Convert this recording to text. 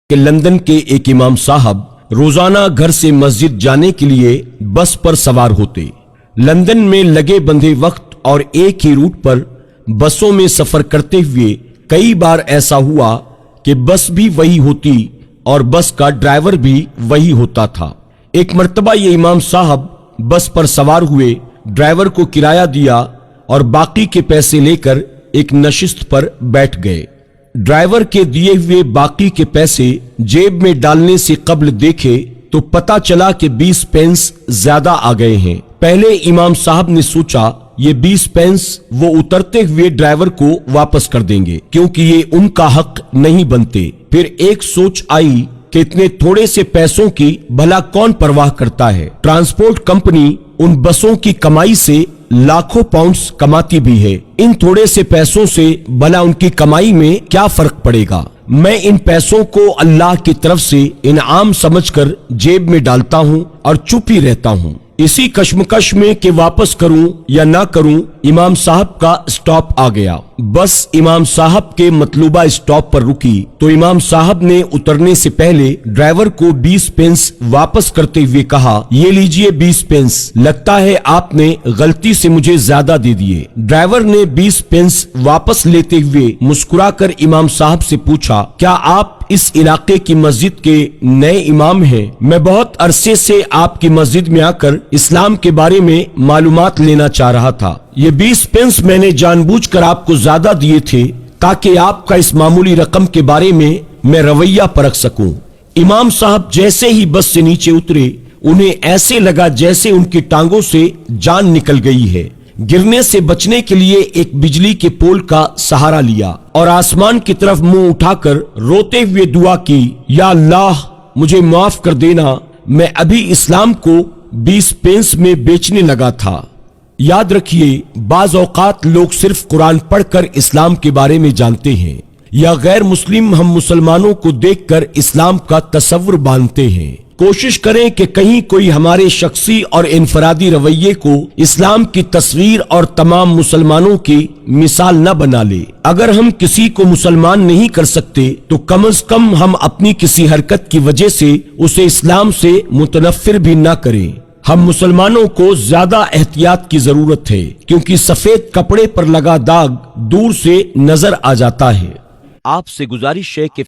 کہ لندن کے ایک امام صاحب روزانہ گھر سے مسجد جانے کے لیے بس پر سوار ہوتے۔ لندن میں لگے بندھے وقت اور ایک ہی روٹ پر بسوں میں سفر کرتے ہوئے کئی بار ایسا ہوا کہ بس بھی وہی ہوتی اور بس کا ڈرائیور بھی وہی ہوتا تھا۔ ایک مرتبہ یہ امام صاحب بس پر سوار ہوئے، ڈرائیور کو کرایہ دیا اور باقی کے پیسے لے کر ایک نشست پر بیٹھ گئے۔ ڈرائیور کے دیے ہوئے باقی کے پیسے جیب میں ڈالنے سے قبل دیکھے تو پتا چلا کہ 20 پینس زیادہ آ گئے ہیں۔ پہلے امام صاحب نے سوچا یہ 20 پینس وہ اترتے ہوئے ڈرائیور کو واپس کر دیں گے کیونکہ یہ ان کا حق نہیں بنتے۔ پھر ایک سوچ آئی کہ اتنے تھوڑے سے پیسوں کی بھلا کون پرواہ کرتا ہے۔ ٹرانسپورٹ کمپنی ان بسوں کی کمائی سے لاکھوں پاؤنڈز کماتی بھی ہے، ان تھوڑے سے پیسوں سے بھلا ان کی کمائی میں کیا فرق پڑے گا۔ میں ان پیسوں کو اللہ کی طرف سے انعام سمجھ کر جیب میں ڈالتا ہوں اور چپ ہی رہتا ہوں۔ اسی کشمکش میں کہ واپس کروں یا نہ کروں، امام صاحب کا اسٹاپ آ گیا۔ بس امام صاحب کے مطلوبہ اسٹاپ پر رکی تو امام صاحب نے اترنے سے پہلے ڈرائیور کو 20 پینس واپس کرتے ہوئے کہا، یہ لیجئے 20 پینس، لگتا ہے آپ نے غلطی سے مجھے زیادہ دے دیے۔ ڈرائیور نے 20 پینس واپس لیتے ہوئے مسکرا کر امام صاحب سے پوچھا، کیا آپ اس علاقے کی مسجد کے نئے امام ہیں؟ میں بہت عرصے سے آپ کی مسجد میں آ کر اسلام کے بارے میں معلومات لینا چاہ رہا تھا۔ یہ 20 پینس میں نے جان بوجھ کر آپ کو زیادہ دیے تھے تاکہ آپ کا اس معمولی رقم کے بارے میں رویہ پرکھ سکوں۔ امام صاحب جیسے ہی بس سے نیچے اترے، انہیں ایسے لگا جیسے ان کی ٹانگوں سے جان نکل گئی ہے۔ گرنے سے بچنے کے لیے ایک بجلی کے پول کا سہارا لیا اور آسمان کی طرف منہ اٹھا کر روتے ہوئے دعا کی، یا اللہ مجھے معاف کر دینا، میں ابھی اسلام کو 20 پینس میں بیچنے لگا تھا۔ یاد رکھیے، بعض اوقات لوگ صرف قرآن پڑھ کر اسلام کے بارے میں جانتے ہیں یا غیر مسلم ہم مسلمانوں کو دیکھ کر اسلام کا تصور باندھتے ہیں۔ کوشش کریں کہ کہیں کوئی ہمارے شخصی اور انفرادی رویے کو اسلام کی تصویر اور تمام مسلمانوں کی مثال نہ بنا لے۔ اگر ہم کسی کو مسلمان نہیں کر سکتے تو کم از کم ہم اپنی کسی حرکت کی وجہ سے اسے اسلام سے متنفر بھی نہ کریں۔ ہم مسلمانوں کو زیادہ احتیاط کی ضرورت ہے کیونکہ سفید کپڑے پر لگا داغ دور سے نظر آ جاتا ہے۔ آپ سے گزارش ہے کہ